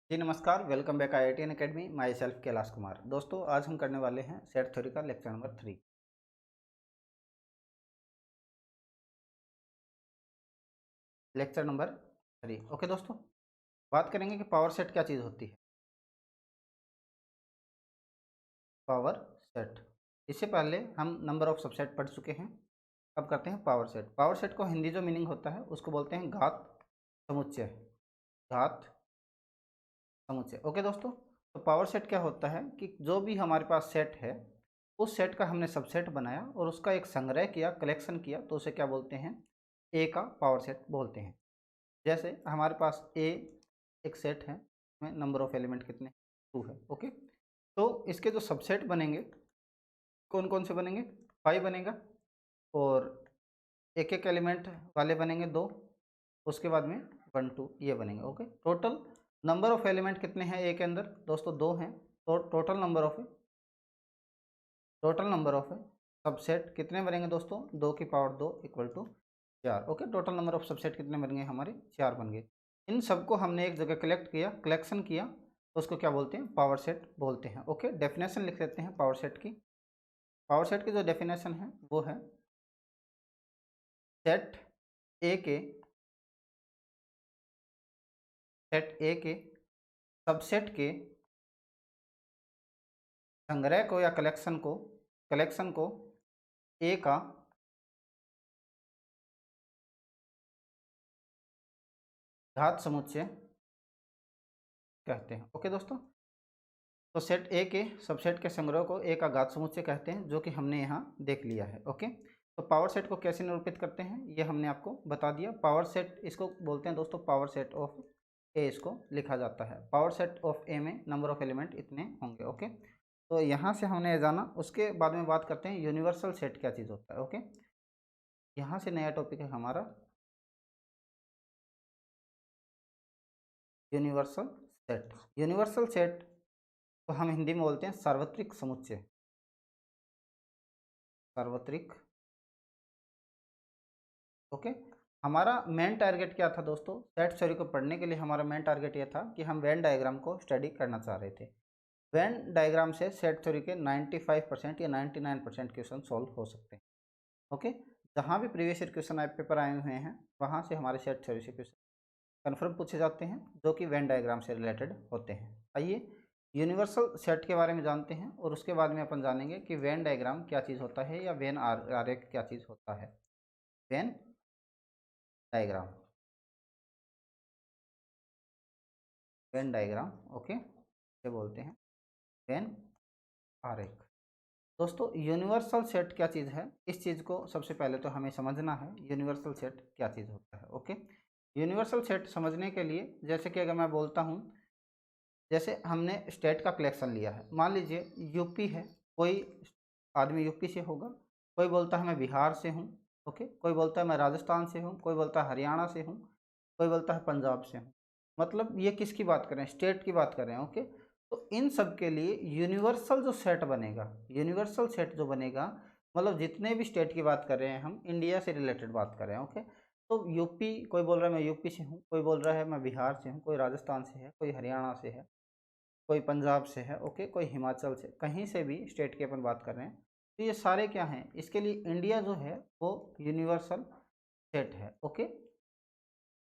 जी नमस्कार, welcome back IIT academy. My self Kailash Kumar. दोस्तों आज हम करने वाले हैं सेट थ्योरी का lecture number 3। Lecture number 3 okay दोस्तों, बात करेंगे कि पावर सेट क्या चीज़ होती है। पावर सेट, इससे पहले हम नंबर ऑफ सबसेट पढ़ चुके हैं। अब करते हैं पावर सेट। पावर सेट को हिंदी जो मीनिंग होता है उसको बोलते हैं घात समुच्चय। घात समुच्चय ओके दोस्तों। तो पावर सेट क्या होता है कि जो भी हमारे पास सेट है उस सेट का हमने सबसेट बनाया और उसका एक संग्रह किया, कलेक्शन किया, तो उसे क्या बोलते हैं, ए का पावर सेट बोलते हैं। जैसे हमारे पास ए एक सेट है, में नंबर ऑफ एलिमेंट कितने, 2 है ओके। तो इसके जो सबसेट बनेंगे कौन कौन से बनेंगे, 5 बनेगा और एक एक एलिमेंट वाले बनेंगे 2, उसके बाद में 1 2 ये बनेंगे okay. Total number of element कितने हैं ए के अंदर दोस्तों, 2 हैं। तो टोटल नंबर ऑफ सबसेट कितने बनेंगे दोस्तों, 2 की power 2 equal to 4 okay. Total number of subset कितने बन गए हमारे, 4 बन गए। इन सबको हमने एक जगह कलेक्ट किया, कलेक्शन किया, तो उसको क्या बोलते हैं, पावर सेट बोलते हैं ओके। डेफिनेशन लिख लेते हैं पावर सेट की। पावर सेट की जो डेफिनेशन है वो है सेट ए के सेट ए के सबसेट के संग्रह को या कलेक्शन को ए का घात समुच्चय कहते हैं ओके दोस्तों। तो सेट ए के सबसेट के संग्रह को ए का घात समुच्चय कहते हैं, जो कि हमने यहाँ देख लिया है ओके। तो पावर सेट को कैसे निरूपित करते हैं ये हमने आपको बता दिया। पावर सेट इसको बोलते हैं दोस्तों, पावर सेट ऑफ ए इसको लिखा जाता है। पावर सेट ऑफ ए में नंबर ऑफ एलिमेंट इतने होंगे ओके। तो यहाँ से हमने जाना, उसके बाद में बात करते हैं यूनिवर्सल सेट क्या चीज़ होता है ओके। यहाँ से नया टॉपिक है हमारा यूनिवर्सल सेट। यूनिवर्सल सेट तो हम हिंदी में बोलते हैं सार्वत्रिक समुच्चय। सार्वत्रिक ओके। हमारा मेन टारगेट क्या था दोस्तों, सेट थ्योरी को पढ़ने के लिए हमारा मेन टारगेट ये था कि हम वेन डायग्राम को स्टडी करना चाह रहे थे। वेन डायग्राम से सेट थ्योरी के 95% या 99% क्वेश्चन सॉल्व हो सकते हैं ओके। जहाँ भी प्रीवियस ईयर क्वेश्चन पेपर आए हुए हैं वहाँ से हमारे सेट थ्योरी से क्वेश्चन कन्फर्म पूछे जाते हैं, जो कि वेन डायग्राम से रिलेटेड होते हैं। आइए यूनिवर्सल सेट के बारे में जानते हैं और उसके बाद में अपन जानेंगे कि वेन डायग्राम क्या चीज़ होता है या वेन आरेख क्या चीज़ होता है। Venn diagram, Venn diagram okay ये बोलते हैं वेन आरेख। दोस्तों यूनिवर्सल सेट क्या चीज़ है, इस चीज़ को सबसे पहले तो हमें समझना है यूनिवर्सल सेट क्या चीज़ होता है ओके। यूनिवर्सल सेट समझने के लिए जैसे कि अगर मैं बोलता हूँ, जैसे हमने स्टेट का कलेक्शन लिया है, मान लीजिए यूपी है, कोई आदमी यूपी से होगा, कोई बोलता है मैं बिहार से हूँ ओके, कोई बोलता है मैं राजस्थान से हूँ, कोई बोलता है हरियाणा से हूँ, कोई बोलता है पंजाब से हूँ। मतलब ये किसकी बात कर रहे हैं, स्टेट की बात कर रहे हैं ओके। तो इन सब के लिए यूनिवर्सल जो सेट बनेगा, यूनिवर्सल सेट जो बनेगा, मतलब जितने भी स्टेट की बात कर रहे हैं, हम इंडिया से रिलेटेड बात कर रहे हैं ओके। तो यूपी, कोई बोल रहा है मैं यूपी से हूँ, कोई बोल रहा है मैं बिहार से हूँ, कोई राजस्थान से है, कोई हरियाणा से है, कोई पंजाब से है ओके, कोई हिमाचल से, कहीं से भी स्टेट की अपन बात कर रहे हैं। तो ये सारे क्या हैं, इसके लिए इंडिया जो है वो यूनिवर्सल सेट है ओके।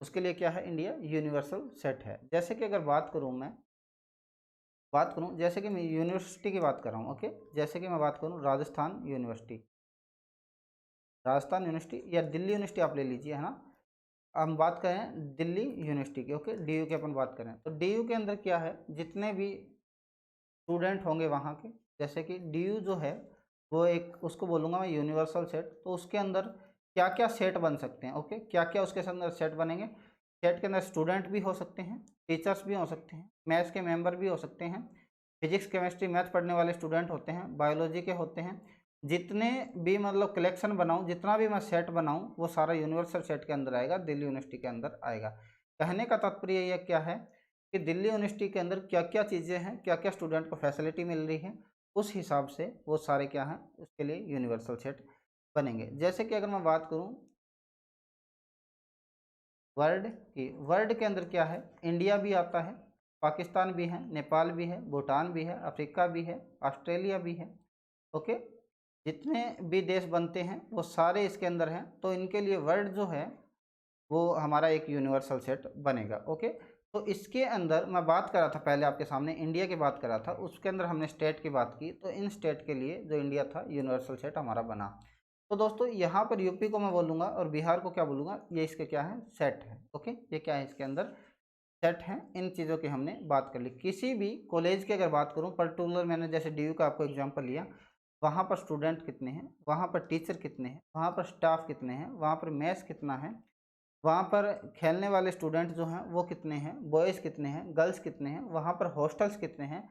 उसके लिए क्या है, इंडिया यूनिवर्सल सेट है। जैसे कि अगर बात करूं जैसे कि मैं यूनिवर्सिटी की बात कर रहा हूँ ओके। जैसे कि मैं बात करूं राजस्थान यूनिवर्सिटी या दिल्ली यूनिवर्सिटी आप ले लीजिए, है ना। हम बात करें दिल्ली यूनिवर्सिटी की ओके, डीयू की अपन बात करें तो डीयू के अंदर क्या है, जितने भी स्टूडेंट होंगे वहाँ के, जैसे कि डीयू जो है वो एक, उसको बोलूँगा मैं यूनिवर्सल सेट। तो उसके अंदर क्या क्या सेट बन सकते हैं ओके, क्या क्या उसके अंदर सेट बनेंगे। सेट के अंदर स्टूडेंट भी हो सकते हैं, टीचर्स भी हो सकते हैं, मैथ्स के मेंबर भी हो सकते हैं, फिजिक्स केमिस्ट्री मैथ पढ़ने वाले स्टूडेंट होते हैं, बायोलॉजी के होते हैं। जितने भी मतलब कलेक्शन बनाऊँ, जितना भी मैं सेट बनाऊँ, वो सारा यूनिवर्सल सेट के अंदर आएगा, दिल्ली यूनिवर्सिटी के अंदर आएगा। कहने का तात्पर्य यह क्या है कि दिल्ली यूनिवर्सिटी के अंदर क्या क्या चीज़ें हैं, क्या क्या स्टूडेंट को फैसिलिटी मिल रही है, उस हिसाब से वो सारे क्या हैं, उसके लिए यूनिवर्सल सेट बनेंगे। जैसे कि अगर मैं बात करूं वर्ल्ड की, वर्ल्ड के अंदर क्या है, इंडिया भी आता है पाकिस्तान भी है, नेपाल भी है, भूटान भी है, अफ्रीका भी है, ऑस्ट्रेलिया भी है। ओके, जितने भी देश बनते हैं वो सारे इसके अंदर हैं। तो इनके लिए वर्ल्ड जो है वो हमारा एक यूनिवर्सल सेट बनेगा। ओके, तो इसके अंदर मैं बात कर रहा था पहले आपके सामने, इंडिया की बात कर रहा था, उसके अंदर हमने स्टेट की बात की। तो इन स्टेट के लिए जो इंडिया था यूनिवर्सल सेट हमारा बना। तो दोस्तों यहाँ पर यूपी को मैं बोलूँगा और बिहार को क्या बोलूँगा, ये इसके क्या है, सेट है। ओके, ये क्या है, इसके अंदर सेट हैं। इन चीज़ों की हमने बात कर ली। किसी भी कॉलेज की अगर बात करूँ पर्टिकुलर, मैंने जैसे DU का आपको एग्जांपल लिया, वहाँ पर स्टूडेंट कितने हैं, वहाँ पर टीचर कितने हैं, वहाँ पर स्टाफ कितने हैं, वहाँ पर मेस कितना है, वहाँ पर खेलने वाले स्टूडेंट जो हैं वो कितने हैं, बॉयज़ कितने हैं, गर्ल्स कितने हैं, वहाँ पर हॉस्टल्स कितने हैं,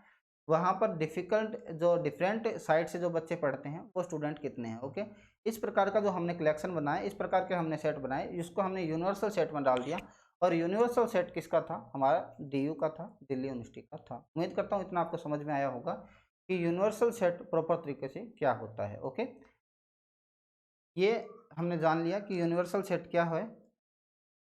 वहाँ पर डिफरेंट साइड से जो बच्चे पढ़ते हैं वो स्टूडेंट कितने हैं। ओके, इस प्रकार का जो हमने कलेक्शन बनाया, इस प्रकार के हमने सेट बनाए, इसको हमने यूनिवर्सल सेट में डाल दिया। और यूनिवर्सल सेट किसका था, हमारा DU का था, दिल्ली यूनिवर्सिटी का था। उम्मीद करता हूँ इतना आपको समझ में आया होगा कि यूनिवर्सल सेट प्रॉपर तरीके से क्या होता है। ओके, ये हमने जान लिया कि यूनिवर्सल सेट क्या है।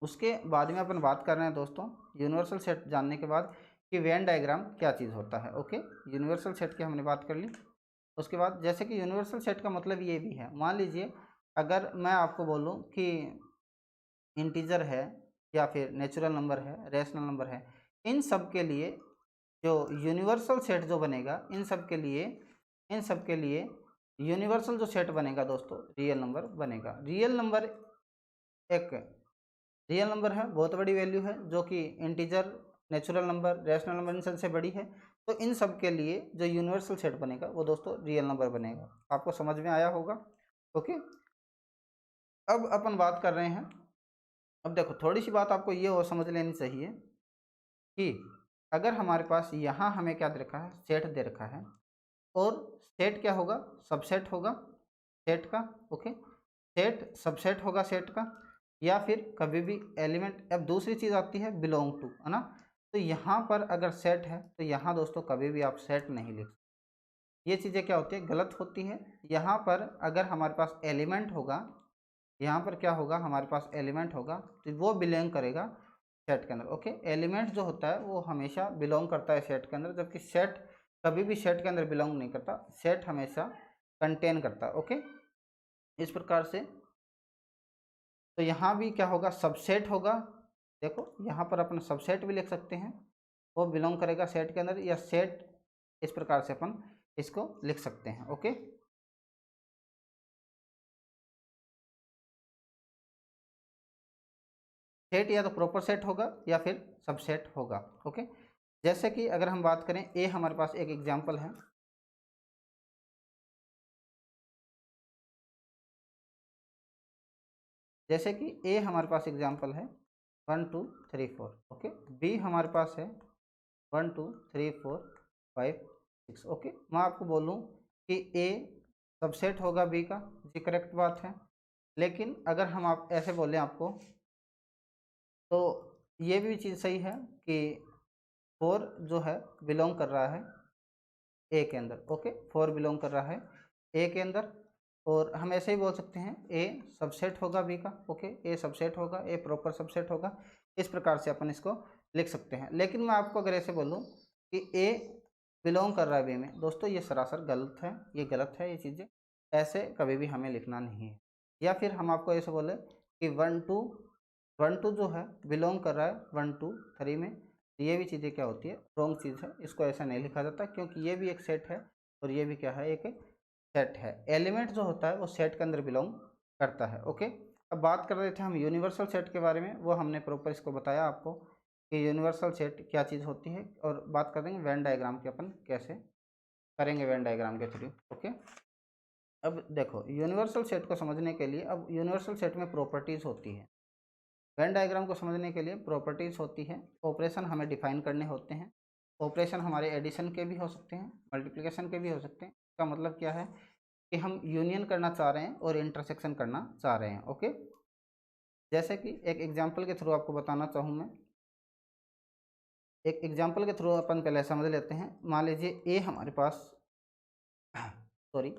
उसके बाद में अपन बात कर रहे हैं दोस्तों, यूनिवर्सल सेट जानने के बाद कि वेन डायग्राम क्या चीज़ होता है। ओके, यूनिवर्सल सेट की हमने बात कर ली। उसके बाद जैसे कि यूनिवर्सल सेट का मतलब ये भी है, मान लीजिए अगर मैं आपको बोलूँ कि इंटीजर है या फिर नेचुरल नंबर है, रेशनल नंबर है, इन सब के लिए जो यूनिवर्सल सेट जो बनेगा, इन सब के लिए यूनिवर्सल जो सेट बनेगा दोस्तों, रियल नंबर बनेगा। रियल नंबर एक रियल नंबर है, बहुत बड़ी वैल्यू है, जो कि integer, natural number, rational number in सबसे बड़ी है। तो इन सब के लिए जो यूनिवर्सल सेट बनेगा वो दोस्तों रियल नंबर बनेगा। आपको समझ में आया होगा। ओके, अब अपन बात कर रहे हैं, अब देखो थोड़ी सी बात आपको ये और समझ लेनी चाहिए कि अगर हमारे पास यहाँ हमें क्या दे रखा है, सेट दे रखा है, और सेट क्या होगा, सबसेट होगा सेट का। ओके, सेट सबसेट होगा सेट का, या फिर कभी भी एलिमेंट। अब दूसरी चीज़ आती है बिलोंग टू, है ना। तो यहाँ पर अगर सेट है तो यहाँ दोस्तों कभी भी आप सेट नहीं लिख सकते। ये चीज़ें क्या होती है, गलत होती है। यहाँ पर अगर हमारे पास एलिमेंट होगा, यहाँ पर क्या होगा, हमारे पास एलिमेंट होगा तो वो बिलोंग करेगा सेट के अंदर। ओके, एलिमेंट जो होता है वो हमेशा बिलोंग करता है सेट के अंदर, जबकि सेट कभी भी सेट के अंदर बिलोंग नहीं करता, सेट हमेशा कंटेन करता है। ओके, इस प्रकार से। तो यहाँ भी क्या होगा, सबसेट होगा। देखो यहाँ पर अपन सबसेट भी लिख सकते हैं, वो बिलोंग करेगा सेट के अंदर, या सेट, इस प्रकार से अपन इसको लिख सकते हैं। ओके, सेट या तो प्रॉपर सेट होगा या फिर सबसेट होगा। ओके, जैसे कि अगर हम बात करें, ए हमारे पास एक एग्जांपल है, जैसे कि ए हमारे पास एग्जांपल है 1 2 3 4। ओके, बी हमारे पास है 1 2 3 4 5 6। ओके, मैं आपको बोलूँ कि ए सबसेट होगा बी का, जी करेक्ट बात है। लेकिन अगर हम आप ऐसे बोलें आपको, तो ये भी चीज़ सही है कि 4 जो है बिलोंग कर रहा है ए के अंदर। ओके, 4 बिलोंग कर रहा है ए के अंदर। और हम ऐसे ही बोल सकते हैं ए सबसेट होगा बी का। ओके, ए सबसेट होगा, ए प्रॉपर सबसेट होगा। इस प्रकार से अपन इसको लिख सकते हैं। लेकिन मैं आपको अगर ऐसे बोलूँ कि ए बिलोंग कर रहा है बी में, दोस्तों ये सरासर गलत है, ये गलत है, ये चीज़ें ऐसे कभी भी हमें लिखना नहीं है। या फिर हम आपको ऐसे बोले कि 1 2 जो है बिलोंग कर रहा है 1 2 3 में, तो ये भी चीज़ें क्या होती है, रॉन्ग चीज़ है, इसको ऐसा नहीं लिखा जाता, क्योंकि ये भी एक सेट है और ये भी क्या है, एक सेट है। एलिमेंट जो होता है वो सेट के अंदर बिलोंग करता है। ओके, अब बात कर रहे थे हम यूनिवर्सल सेट के बारे में, वो हमने प्रॉपर इसको बताया आपको कि यूनिवर्सल सेट क्या चीज़ होती है। और बात कर देंगे वेन डायग्राम की, अपन कैसे करेंगे वेन डायग्राम के थ्रू। ओके, अब देखो यूनिवर्सल सेट को समझने के लिए, अब यूनिवर्सल सेट में प्रॉपर्टीज़ होती है। वेन डायग्राम को समझने के लिए प्रॉपर्टीज़ होती है, ऑपरेशन हमें डिफाइन करने होते हैं। ऑपरेशन हमारे एडिशन के भी हो सकते हैं, मल्टीप्लिकेशन के भी हो सकते हैं। इसका मतलब क्या है कि हम यूनियन करना चाह रहे हैं और इंटरसेक्शन करना चाह रहे हैं। ओके, जैसे कि एक एग्जांपल के थ्रू आपको बताना चाहूँ मैं, एक एग्जांपल के थ्रू अपन पहले समझ लेते हैं। मान लीजिए ए हमारे पास सॉरी,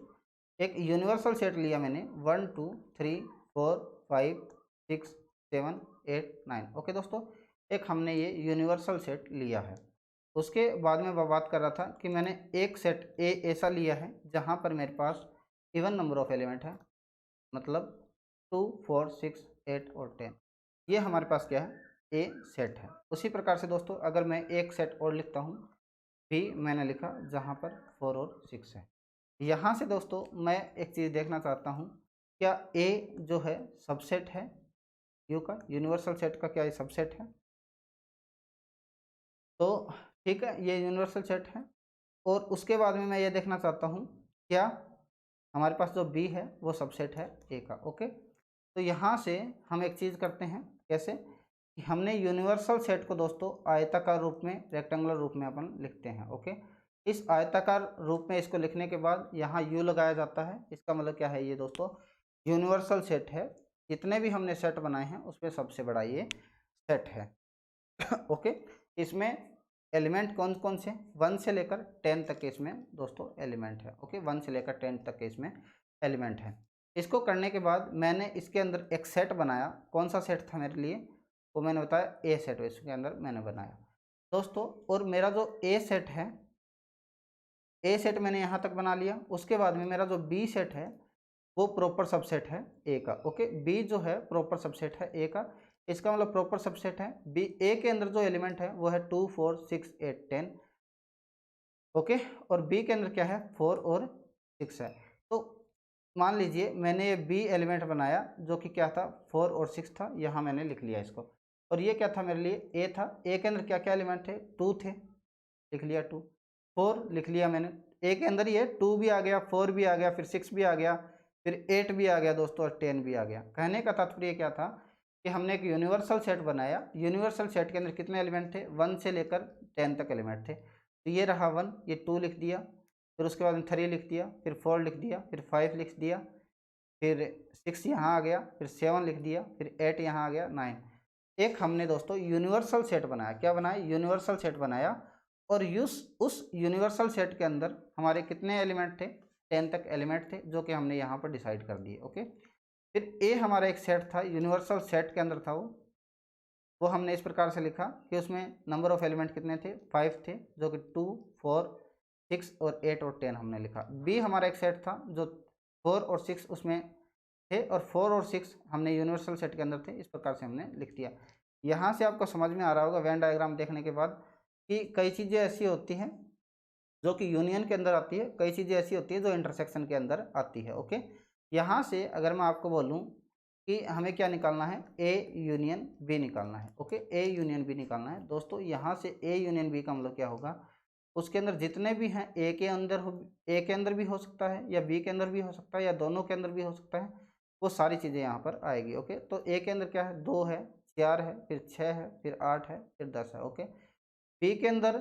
एक यूनिवर्सल सेट लिया मैंने 1 2 3 4 5 6 7 8 9। ओके दोस्तों, एक हमने ये यूनिवर्सल सेट लिया है। उसके बाद में मैं बात कर रहा था कि मैंने एक सेट ए ऐसा लिया है जहाँ पर मेरे पास इवन नंबर ऑफ एलिमेंट है, मतलब 2, 4, 6, 8 और 10। ये हमारे पास क्या है, ए सेट है। उसी प्रकार से दोस्तों अगर मैं एक सेट और लिखता हूँ, बी मैंने लिखा जहाँ पर 4 और 6 है। यहाँ से दोस्तों मैं एक चीज़ देखना चाहता हूँ, क्या ए जो है सबसेट है यू का, यूनिवर्सल सेट का क्या ये सबसेट है? तो ठीक है, ये यूनिवर्सल सेट है। और उसके बाद में मैं ये देखना चाहता हूँ क्या हमारे पास जो बी है वो सबसेट है ए का। ओके, तो यहाँ से हम एक चीज़ करते हैं, कैसे कि हमने यूनिवर्सल सेट को दोस्तों आयताकार रूप में, रेक्टेंगुलर रूप में अपन लिखते हैं। ओके, इस आयताकार रूप में इसको लिखने के बाद यहाँ यू लगाया जाता है। इसका मतलब क्या है, ये दोस्तों यूनिवर्सल सेट है। जितने भी हमने सेट बनाए हैं उसमें सबसे बड़ा ये सेट है। ओके, इसमें एलिमेंट कौन कौन से, 1 से लेकर 10 तक के इसमें दोस्तों एलिमेंट है। ओके, 1 से लेकर 10 तक के इसमें एलिमेंट है। इसको करने के बाद मैंने इसके अंदर एक सेट बनाया। कौन सा सेट था मेरे लिए, वो मैंने बताया ए सेट, इसके अंदर मैंने बनाया दोस्तों। और मेरा जो ए सेट है, ए सेट मैंने यहाँ तक बना लिया। उसके बाद में मेरा जो बी सेट है वो प्रॉपर सबसेट है ए का। ओके, बी जो है प्रॉपर सबसेट है ए का। इसका मतलब प्रॉपर सबसेट है बी। ए के अंदर जो एलिमेंट है वो है 2, 4, 6, 8, 10। ओके, और बी के अंदर क्या है, 4 और 6 है। तो मान लीजिए मैंने ये बी एलिमेंट बनाया जो कि क्या था, 4 और 6 था। यहाँ मैंने लिख लिया इसको। और ये क्या था मेरे लिए, ए था। ए के अंदर क्या क्या एलिमेंट थे, 2 थे, लिख लिया 2। 4 लिख लिया मैंने, ए के अंदर ये 2 भी आ गया, 4 भी आ गया, फिर 6 भी आ गया, फिर 8 भी आ गया दोस्तों, और 10 भी आ गया। कहने का तात्पर्य क्या था कि हमने एक यूनिवर्सल सेट बनाया। यूनिवर्सल सेट के अंदर कितने एलिमेंट थे, 1 से लेकर 10 तक एलिमेंट थे। तो ये रहा 1, ये 2 लिख दिया, फिर उसके बाद में 3 लिख दिया, फिर 4 लिख दिया, फिर 5 लिख दिया, फिर 6 यहाँ आ गया, फिर 7 लिख दिया, फिर 8 यहाँ आ गया, 9। एक हमने दोस्तों यूनिवर्सल सेट बनाया। क्या बनाया, यूनिवर्सल सेट बनाया। और उस यूनिवर्सल सेट के अंदर हमारे कितने एलिमेंट थे, 10 तक एलिमेंट थे, जो कि हमने यहाँ पर डिसाइड कर दिए। ओके, फिर ए हमारा एक सेट था, यूनिवर्सल सेट के अंदर था वो हमने इस प्रकार से लिखा कि उसमें नंबर ऑफ एलिमेंट कितने थे, 5 थे, जो कि 2, 4, 6 और 8 और 10 हमने लिखा। बी हमारा एक सेट था जो 4 और 6 उसमें थे, और 4 और 6 हमने यूनिवर्सल सेट के अंदर थे। इस प्रकार से हमने लिख दिया। यहाँ से आपको समझ में आ रहा होगा वेन डायग्राम देखने के बाद कि कई चीज़ें ऐसी होती हैं जो कि यूनियन के अंदर आती है, कई चीज़ें ऐसी होती है जो इंटरसेक्शन के अंदर आती है। ओके, यहाँ से अगर मैं आपको बोलूँ कि हमें क्या निकालना है, ए यूनियन बी निकालना है। ओके, ए यूनियन बी निकालना है दोस्तों। यहाँ से ए यूनियन बी का मतलब क्या होगा, उसके अंदर जितने भी हैं, ए के अंदर भी हो सकता है, या बी के अंदर भी हो सकता है, या दोनों के अंदर भी हो सकता है, वो सारी चीज़ें यहाँ पर आएगी। ओके, तो ए के अंदर क्या है, 2 है, 4 है, फिर 6 है, फिर 8 है, फिर 10 है। ओके, बी के अंदर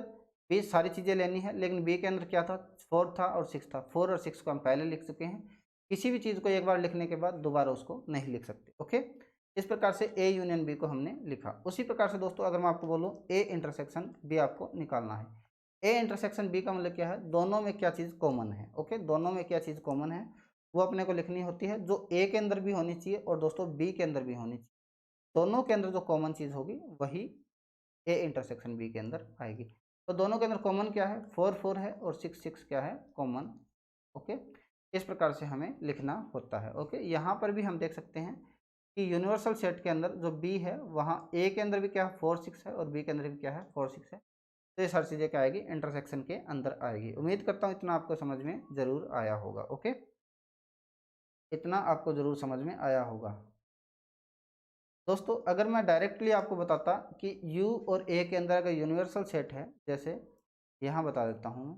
भी सारी चीज़ें लेनी है, लेकिन बी के अंदर क्या था, 4 था और 6 था। 4 और 6 को हम पहले लिख चुके हैं। किसी भी चीज़ को एक बार लिखने के बाद दोबारा उसको नहीं लिख सकते। ओके, इस प्रकार से ए यूनियन बी को हमने लिखा। उसी प्रकार से दोस्तों अगर मैं आपको बोलूँ ए इंटरसेक्शन बी आपको निकालना है। ए इंटरसेक्शन बी का मतलब क्या है, दोनों में क्या चीज़ कॉमन है। ओके, दोनों में क्या चीज़ कॉमन है वो अपने को लिखनी होती है, जो ए के अंदर भी होनी चाहिए और दोस्तों बी के अंदर भी होनी चाहिए। दोनों के अंदर जो कॉमन चीज़ होगी वही ए इंटरसेक्शन बी के अंदर आएगी। तो दोनों के अंदर कॉमन क्या है, 4 4 है, और 6 6 क्या है, कॉमन। ओके, इस प्रकार से हमें लिखना होता है। ओके, यहाँ पर भी हम देख सकते हैं कि यूनिवर्सल सेट के अंदर जो बी है वहाँ ए के अंदर भी क्या है, 4 6 है, और बी के अंदर भी क्या है, 4 6 है। तो ये सारी चीज़ें क्या आएगी, इंटरसेक्शन के अंदर आएगी। उम्मीद करता हूँ इतना आपको समझ में ज़रूर आया होगा। ओके, इतना आपको ज़रूर समझ में आया होगा दोस्तों। अगर मैं डायरेक्टली आपको बताता कि U और A के अंदर अगर यूनिवर्सल सेट है, जैसे यहाँ बता देता हूँ मैं,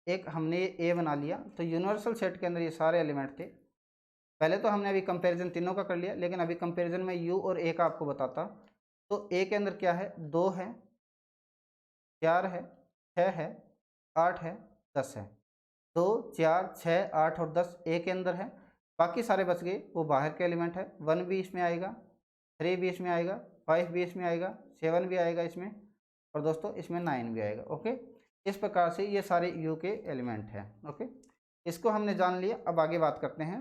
एक हमने ये A बना लिया, तो यूनिवर्सल सेट के अंदर ये सारे एलिमेंट थे। पहले तो हमने अभी कंपैरिजन तीनों का कर लिया, लेकिन अभी कंपैरिजन में U और A का आपको बताता। तो A के अंदर क्या है, 2 है, 4 है, 6 है, 8 है, 10 है। 2, 4, 6, 8 और 10 ए के अंदर है। बाकी सारे बच गए वो बाहर के एलिमेंट है। 1 भी इसमें आएगा, 3 भी इसमें आएगा, 5 भी इसमें आएगा, 7 भी आएगा इसमें, और दोस्तों इसमें 9 भी आएगा। ओके, इस प्रकार से ये सारे यू के एलिमेंट हैं। ओके, इसको हमने जान लिया। अब आगे बात करते हैं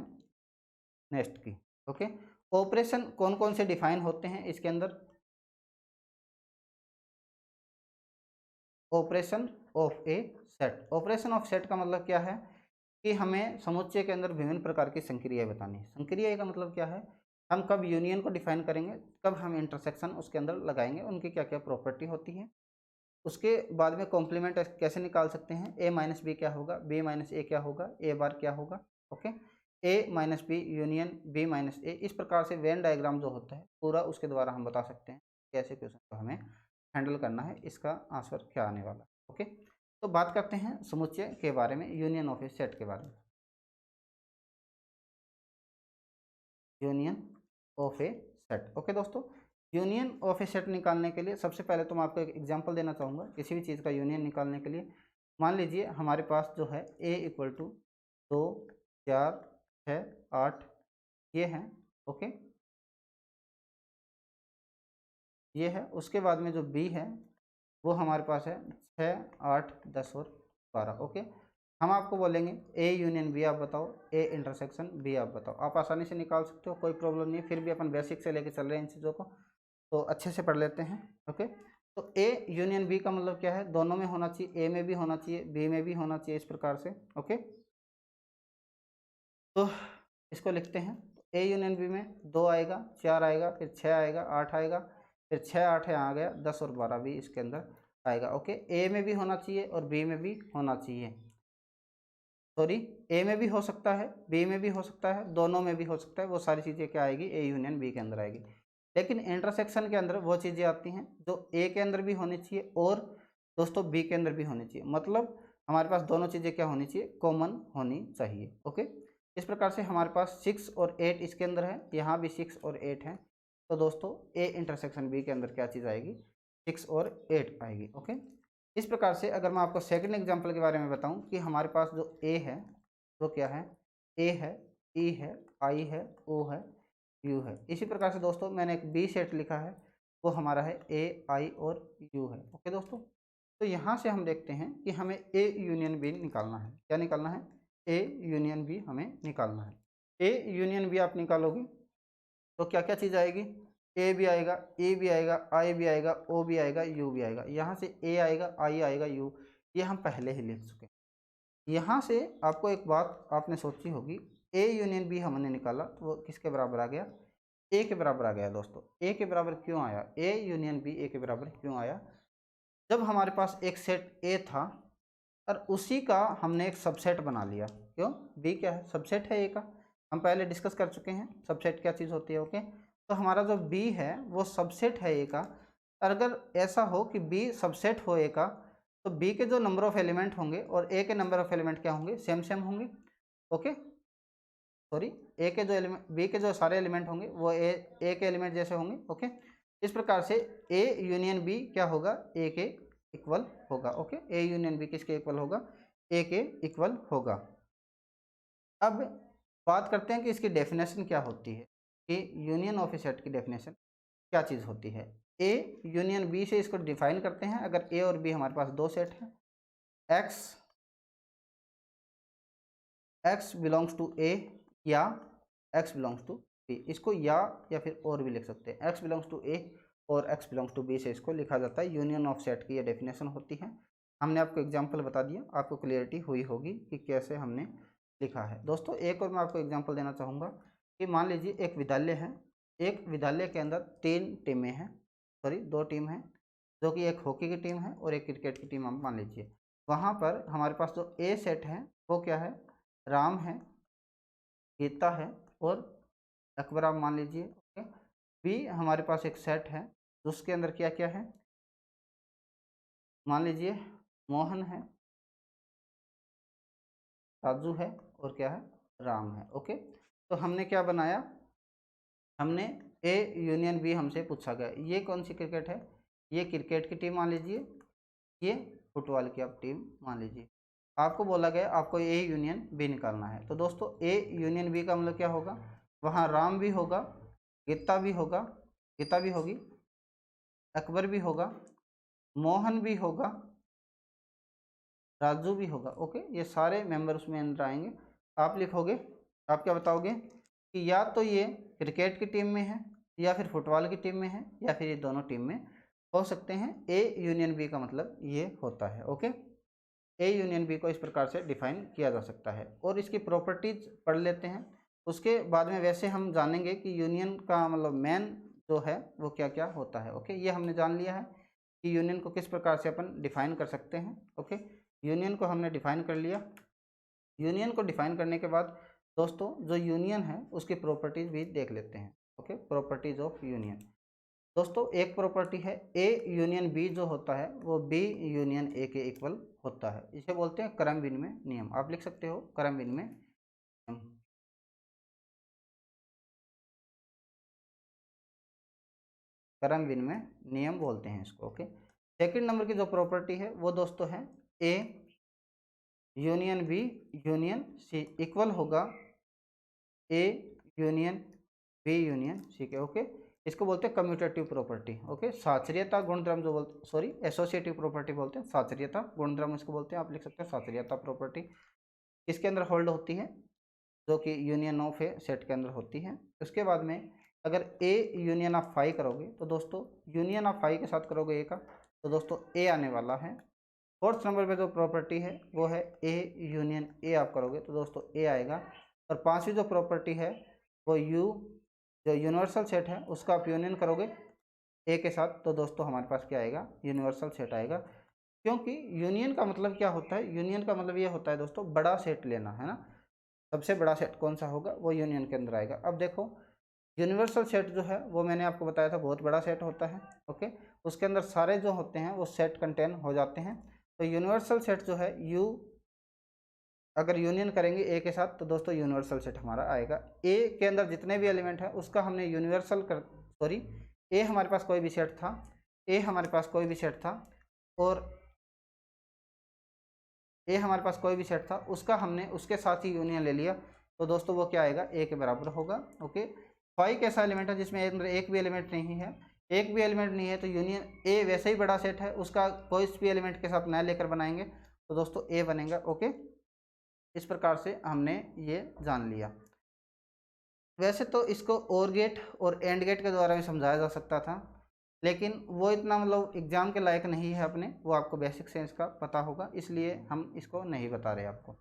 नेक्स्ट की। ओके, ऑपरेशन कौन कौन से डिफाइन होते हैं इसके अंदर। Operation of A set. Operation of set का मतलब क्या है कि हमें समुच्चय के अंदर विभिन्न प्रकार की संक्रियाएं बतानी है। संक्रिया का मतलब क्या है, हम कब यूनियन को डिफाइन करेंगे, कब हम इंटरसेक्शन उसके अंदर लगाएंगे, उनकी क्या क्या प्रॉपर्टी होती है। उसके बाद में कॉम्प्लीमेंट कैसे निकाल सकते हैं, ए माइनस बी क्या होगा, बी माइनस ए क्या होगा, ए बार क्या होगा। Okay, A minus B union B minus A. इस प्रकार से वेन डायग्राम जो होता है पूरा उसके द्वारा हम बता सकते हैं कैसे क्वेश्चन को हमें हैंडल करना है, इसका आंसर क्या आने वाला है। ओके, तो बात करते हैं समुच्चय के बारे में, यूनियन ऑफ ए सेट के बारे में। Union of A set. Okay दोस्तों, यूनियन ऑफ ए सेट निकालने के लिए सबसे पहले तो मैं आपको एक एग्जांपल देना चाहूँगा किसी भी चीज़ का यूनियन निकालने के लिए। मान लीजिए हमारे पास जो है ए इक्वल टू 2 4 6 8 ये है। ओके, ये है। उसके बाद में जो बी है वो हमारे पास है 6 8 10 और 12। ओके, हम आपको बोलेंगे ए यूनियन बी आप बताओ, ए इंटरसेक्शन बी आप बताओ। आप आसानी से निकाल सकते हो, कोई प्रॉब्लम नहीं है। फिर भी अपन बेसिक से लेके चल रहे हैं इन चीज़ों को, तो अच्छे से पढ़ लेते हैं। ओके, तो ए यूनियन बी का मतलब क्या है, दोनों में होना चाहिए, ए में भी होना चाहिए, बी में भी होना चाहिए, इस प्रकार से। ओके, तो इसको लिखते हैं। ए यूनियन बी में 2 आएगा, 4 आएगा, फिर 6 आएगा, 8 आएगा, फिर 6 8 यहाँ आ गया, 10 और 12 भी इसके अंदर आएगा। ओके, ए में भी होना चाहिए और बी में भी होना चाहिए। सॉरी, ए में भी हो सकता है, बी में भी हो सकता है, दोनों में भी हो सकता है। वो सारी चीज़ें क्या आएगी, ए यूनियन बी के अंदर आएगी। लेकिन इंटरसेक्शन के अंदर वो चीज़ें आती हैं जो ए के अंदर भी होनी चाहिए और दोस्तों बी के अंदर भी होनी चाहिए। मतलब हमारे पास दोनों चीज़ें क्या होनी चाहिए, कॉमन होनी चाहिए। ओके, इस प्रकार से हमारे पास 6 और 8 इसके अंदर है, यहाँ भी 6 और 8 है। तो दोस्तों ए इंटरसेक्शन बी के अंदर क्या चीज़ आएगी, 6 और 8 आएगी। ओके, इस प्रकार से अगर मैं आपको सेकंड एग्जांपल के बारे में बताऊं कि हमारे पास जो ए है वो क्या है, ए है, ई है, आई है, ओ है, यू है। इसी प्रकार से दोस्तों मैंने एक बी सेट लिखा है, वो हमारा है ए, आई और यू है। ओके दोस्तों, तो यहाँ से हम देखते हैं कि हमें ए यूनियन बी निकालना है। क्या निकालना है, ए यूनियन बी हमें निकालना है। ए यूनियन बी आप निकालोगे तो क्या क्या चीज़ आएगी, ए भी आएगा, ए भी आएगा, आई भी आएगा, ओ भी आएगा, यू भी आएगा। यहाँ से ए आएगा, आई आएगा, यू, ये हम पहले ही लिख चुके हैं। यहाँ से आपको एक बात आपने सोची होगी, ए यूनियन बी हमने निकाला तो वो किसके बराबर आ गया, ए के बराबर आ गया। दोस्तों ए के बराबर क्यों आया, ए यूनियन बी ए के बराबर क्यों आया, जब हमारे पास एक सेट ए था और उसी का हमने एक सबसेट बना लिया। क्यों, बी क्या है, सबसेट है ए का, हम पहले डिस्कस कर चुके हैं सबसेट क्या चीज़ होती है। ओके, तो हमारा जो बी है वो सबसेट है ए का। और अगर ऐसा हो कि बी सबसेट हो ए का, तो बी के जो नंबर ऑफ एलिमेंट होंगे और ए के नंबर ऑफ एलिमेंट क्या होंगे, सेम सेम होंगे। ओके, सॉरी, ए के जो एलिमेंट, बी के जो सारे एलिमेंट होंगे वो ए के एलिमेंट जैसे होंगे। ओके, इस प्रकार से ए यूनियन बी क्या होगा, ए के इक्वल होगा। ओके, ए यूनियन बी किसके इक्वल होगा, ए के इक्वल होगा। अब बात करते हैं कि इसकी डेफिनेशन क्या होती है, कि यूनियन ऑफ ए सेट की डेफिनेशन क्या चीज़ होती है। ए यूनियन बी से इसको डिफाइन करते हैं। अगर ए और बी हमारे पास दो सेट हैं, एक्स एक्स बिलोंग्स टू ए या एक्स बिलोंग्स टू बी, इसको या फिर और भी लिख सकते हैं। एक्स बिलोंग्स टू ए और एक्स बिलोंग्स टू बी से इसको लिखा जाता है। यूनियन ऑफ सेट की ये डेफिनेशन होती है। हमने आपको एग्जांपल बता दिया, आपको क्लियरिटी हुई होगी कि कैसे हमने लिखा है। दोस्तों एक और मैं आपको एग्जांपल देना चाहूँगा कि मान लीजिए एक विद्यालय है, एक विद्यालय के अंदर 3 टीमें हैं, सॉरी 2 टीम हैं, जो कि एक हॉकी की टीम है और एक क्रिकेट की टीम। हम मान लीजिए वहाँ पर हमारे पास जो ए सेट है वो क्या है, राम है, गीता है और अकबर आप मान लीजिए। ओके, बी हमारे पास एक सेट है उसके अंदर क्या क्या है, मान लीजिए मोहन है, राजू है और क्या है, राम है। ओके, तो हमने क्या बनाया, हमने ए यूनियन बी हमसे पूछा गया। ये कौन सी क्रिकेट है, ये क्रिकेट की टीम मान लीजिए, ये फुटबॉल की आप टीम मान लीजिए। आपको बोला गया आपको ए यूनियन बी निकालना है। तो दोस्तों ए यूनियन बी का मतलब क्या होगा, वहाँ राम भी होगा, गीता भी होगा, गीता भी होगी, अकबर भी होगा, मोहन भी होगा, राजू भी होगा। ओके, ये सारे मेंबर उसमें अंदर आएंगे। आप लिखोगे, आप क्या बताओगे कि या तो ये क्रिकेट की टीम में है या फिर फुटबॉल की टीम में है या फिर ये दोनों टीम में हो सकते हैं। ए यूनियन बी का मतलब ये होता है। ओके, ए यूनियन बी को इस प्रकार से डिफाइन किया जा सकता है। और इसकी प्रॉपर्टीज पढ़ लेते हैं, उसके बाद में वैसे हम जानेंगे कि यूनियन का मतलब मेन जो है वो क्या क्या होता है। ओके, ये हमने जान लिया है कि यूनियन को किस प्रकार से अपन डिफाइन कर सकते हैं। ओके, यूनियन को हमने डिफाइन कर लिया। यूनियन को डिफाइन करने के बाद दोस्तों जो यूनियन है उसकी प्रॉपर्टीज भी देख लेते हैं। Okay, properties of union. दोस्तों एक प्रॉपर्टी है ए यूनियन बी जो होता है वो बी यूनियन ए के इक्वल होता है। इसे बोलते हैं क्रम विनिमय नियम। आप लिख सकते हो क्रम विनिमय नियम। क्रम विनिमय नियम बोलते हैं इसको। ओके, सेकंड नंबर की जो प्रॉपर्टी है वो दोस्तों है A union B union C equal होगा A union B union C के। ओके, इसको बोलते हैं कम्यूटेटिव प्रॉपर्टी। ओके, साचर्यता गुणधर्म जो बोलते, सॉरी एसोसिएटिव प्रॉपर्टी बोलते हैं, साचर्यता गुणधर्म इसको बोलते हैं। आप लिख सकते हैं साचर्यता प्रॉपर्टी किसके अंदर होल्ड होती है, जो कि यूनियन ऑफ ए सेट के अंदर होती है। उसके बाद में अगर ए यूनियन ऑफ फाई करोगे तो दोस्तों यूनियन ऑफ फाई के साथ करोगे ए का तो दोस्तों ए आने वाला है। फोर्थ नंबर पे जो प्रॉपर्टी है वो है ए यूनियन ए आप करोगे तो दोस्तों ए आएगा। और पांचवी जो प्रॉपर्टी है वो यू जो यूनिवर्सल सेट है उसका आप यूनियन करोगे ए के साथ तो दोस्तों हमारे पास क्या आएगा, यूनिवर्सल सेट आएगा। क्योंकि यूनियन का मतलब क्या होता है, यूनियन का मतलब ये होता है दोस्तों बड़ा सेट लेना है ना। सबसे बड़ा सेट कौन सा होगा वो यूनियन के अंदर आएगा। अब देखो यूनिवर्सल सेट जो है वो मैंने आपको बताया था बहुत बड़ा सेट होता है। ओके, उसके अंदर सारे जो होते हैं वो सेट कंटेन हो जाते हैं। तो यूनिवर्सल सेट जो है यू अगर यूनियन करेंगे ए के साथ तो दोस्तों यूनिवर्सल सेट हमारा आएगा। ए के अंदर जितने भी एलिमेंट है उसका हमने यूनिवर्सल कर, सॉरी ए हमारे पास कोई भी सेट था, ए हमारे पास कोई भी सेट था और ए हमारे पास कोई भी सेट था उसका हमने उसके साथ ही यूनियन ले लिया तो दोस्तों वो क्या आएगा, ए के बराबर होगा। ओके, फाइव कैसा एलिमेंट है जिसमें अंदर एक भी एलिमेंट नहीं है, एक भी एलिमेंट नहीं है तो यूनियन ए वैसे ही बड़ा सेट है, उसका कोई भी एलिमेंट के साथ नया लेकर बनाएंगे तो दोस्तों ए बनेगा। ओके, इस प्रकार से हमने ये जान लिया। वैसे तो इसको और गेट और एंड गेट के द्वारा भी समझाया जा सकता था लेकिन वो इतना मतलब एग्जाम के लायक नहीं है अपने, वो आपको बेसिक सेंस का पता होगा इसलिए हम इसको नहीं बता रहे आपको।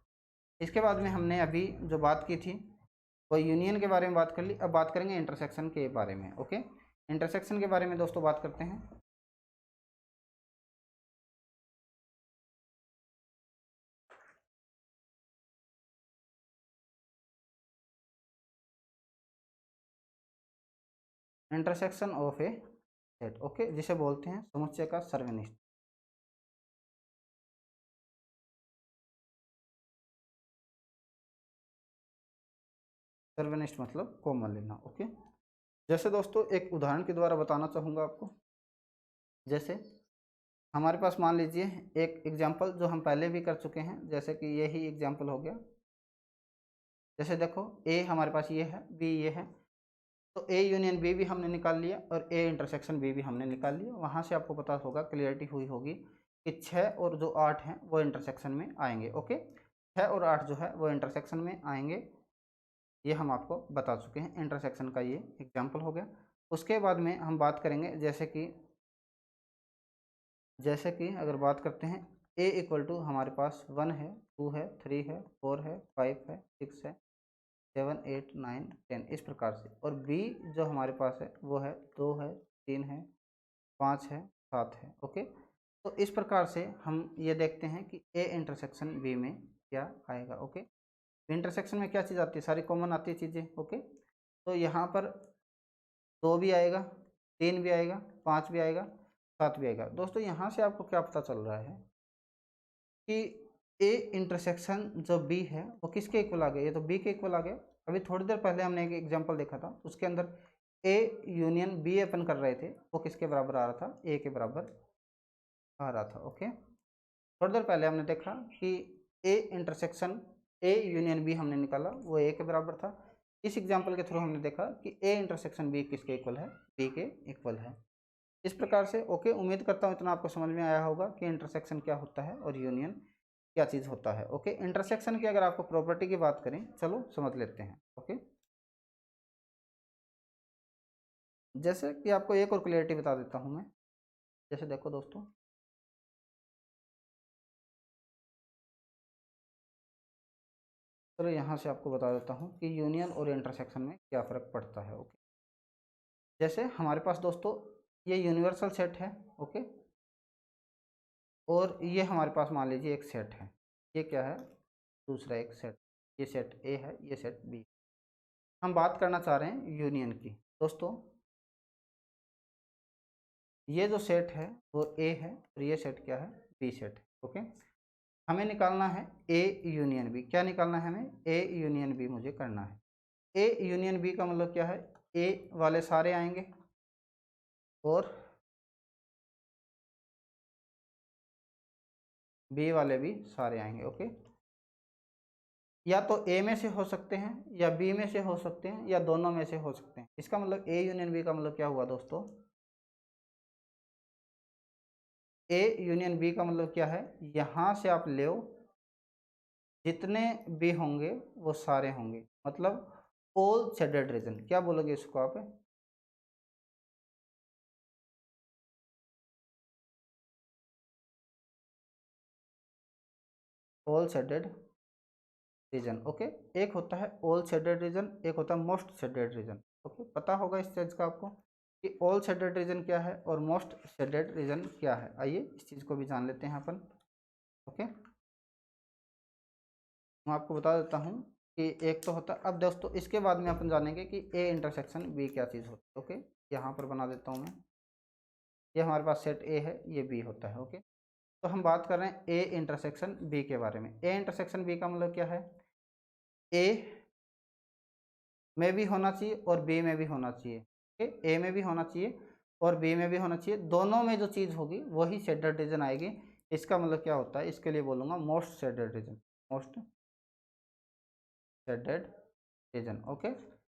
इसके बाद में हमने अभी जो बात की थी वो यूनियन के बारे में बात कर ली। अब बात करेंगे इंटरसेक्शन के बारे में। ओके, इंटरसेक्शन के बारे में दोस्तों बात करते हैं। Intersection of A set, okay, जिसे बोलते हैं समुच्चय का सर्वनिष्ठ। सर्वनिष्ठ मतलब कॉमन लेना। ओके, जैसे दोस्तों एक उदाहरण के द्वारा बताना चाहूँगा आपको। जैसे हमारे पास मान लीजिए एक एग्जाम्पल जो हम पहले भी कर चुके हैं, जैसे कि यही एग्जाम्पल हो गया। जैसे देखो ए हमारे पास ये है, बी ये है, तो ए यूनियन बी भी हमने निकाल लिया और ए इंटरसेक्शन बी भी हमने निकाल लिया। वहाँ से आपको पता होगा, क्लियरिटी हुई होगी कि 6 और जो 8 हैं वो इंटरसेक्शन में आएंगे। ओके, 6 और 8 जो है वो इंटरसेक्शन में आएंगे, ये हम आपको बता चुके हैं। इंटरसेक्शन का ये एग्जाम्पल हो गया। उसके बाद में हम बात करेंगे जैसे कि अगर बात करते हैं ए इक्वल टू हमारे पास 1 है, 2 है, 3 है, 4 है, 5 है, 6 है, 7 8 9 10 इस प्रकार से। और बी जो हमारे पास है वो है 2 है, 3 है, 5 है, 7 है। ओके, तो इस प्रकार से हम ये देखते हैं कि ए इंटरसेक्शन बी में क्या आएगा। ओके, इंटरसेक्शन में क्या चीज़ आती है, सारी कॉमन आती है चीज़ें। ओके, तो यहाँ पर 2 भी आएगा, 3 भी आएगा, 5 भी आएगा, 7 भी आएगा। दोस्तों यहाँ से आपको क्या पता चल रहा है कि ए इंटरसेक्शन जो बी है वो किसके इक्वल आ गया, ये तो बी के इक्वल आ गया। अभी थोड़ी देर पहले हमने एक एग्जांपल देखा था, उसके अंदर ए यूनियन बी अपन कर रहे थे, वो किसके बराबर आ रहा था, ए के बराबर आ रहा था। ओके, थोड़ी देर पहले हमने देखा कि A intersection A union B हमने निकाला, वो ए के बराबर था। इस एग्जाम्पल के थ्रू हमने देखा कि ए इंटरसेक्शन बी किसके इक्वल है, बी के इक्वल है। इस प्रकार से ओके, उम्मीद करता हूँ इतना आपको समझ में आया होगा कि इंटरसेक्शन क्या होता है और यूनियन क्या चीज़ होता है। ओके, इंटरसेक्शन की अगर आपको प्रॉपर्टी की बात करें, चलो समझ लेते हैं। ओके, जैसे कि आपको एक और क्लियरिटी बता देता हूँ मैं। जैसे देखो दोस्तों, चलो यहाँ से आपको बता देता हूँ कि यूनियन और इंटरसेक्शन में क्या फ़र्क पड़ता है। ओके, जैसे हमारे पास दोस्तों ये यूनिवर्सल सेट है। ओके, और ये हमारे पास मान लीजिए एक सेट है, ये क्या है, दूसरा एक सेट, ये सेट ए है, ये सेट बी। हम बात करना चाह रहे हैं यूनियन की। दोस्तों ये जो सेट है वो ए है और ये सेट क्या है, बी सेट है। ओके, हमें निकालना है ए यूनियन बी। क्या निकालना है हमें, ए यूनियन बी मुझे करना है। ए यूनियन बी का मतलब क्या है, ए वाले सारे आएंगे और बी वाले भी सारे आएंगे। ओके, या तो ए में से हो सकते हैं या बी में से हो सकते हैं या दोनों में से हो सकते हैं। इसका मतलब ए यूनियन बी का मतलब क्या हुआ दोस्तों, ए यूनियन बी का मतलब क्या है, यहाँ से आप ले जितने भी होंगे वो सारे होंगे, मतलब ऑल शेडेड रीजन। क्या बोलोगे इसको आप, ऑल शेडेड रीजन। ओके, एक होता है ऑल शेडेड रीजन, एक होता है मोस्ट शेडेड रीजन। ओके, पता होगा इस चीज़ का आपको कि ऑल शेडेड रीजन क्या है और मोस्ट शेडेड रीजन क्या है। आइए इस चीज़ को भी जान लेते हैं अपन। ओके, मैं आपको बता देता हूँ कि एक तो होता है, अब दोस्तों इसके बाद में अपन जानेंगे कि ए इंटरसेक्शन बी क्या चीज़ होती है। ओके, यहाँ पर बना देता हूँ मैं, ये हमारे पास सेट ए है, ये बी होता है। ओके, तो हम बात कर रहे हैं ए इंटरसेक्शन बी के बारे में। ए इंटरसेक्शन बी का मतलब क्या है, ए में भी होना चाहिए और बी में भी होना चाहिए। ओके, ए में भी होना चाहिए और बी में भी होना चाहिए, दोनों में जो चीज़ होगी वही शेडेड रीजन आएगी। इसका मतलब क्या होता है, इसके लिए बोलूँगा most shaded region, most shaded region. Okay,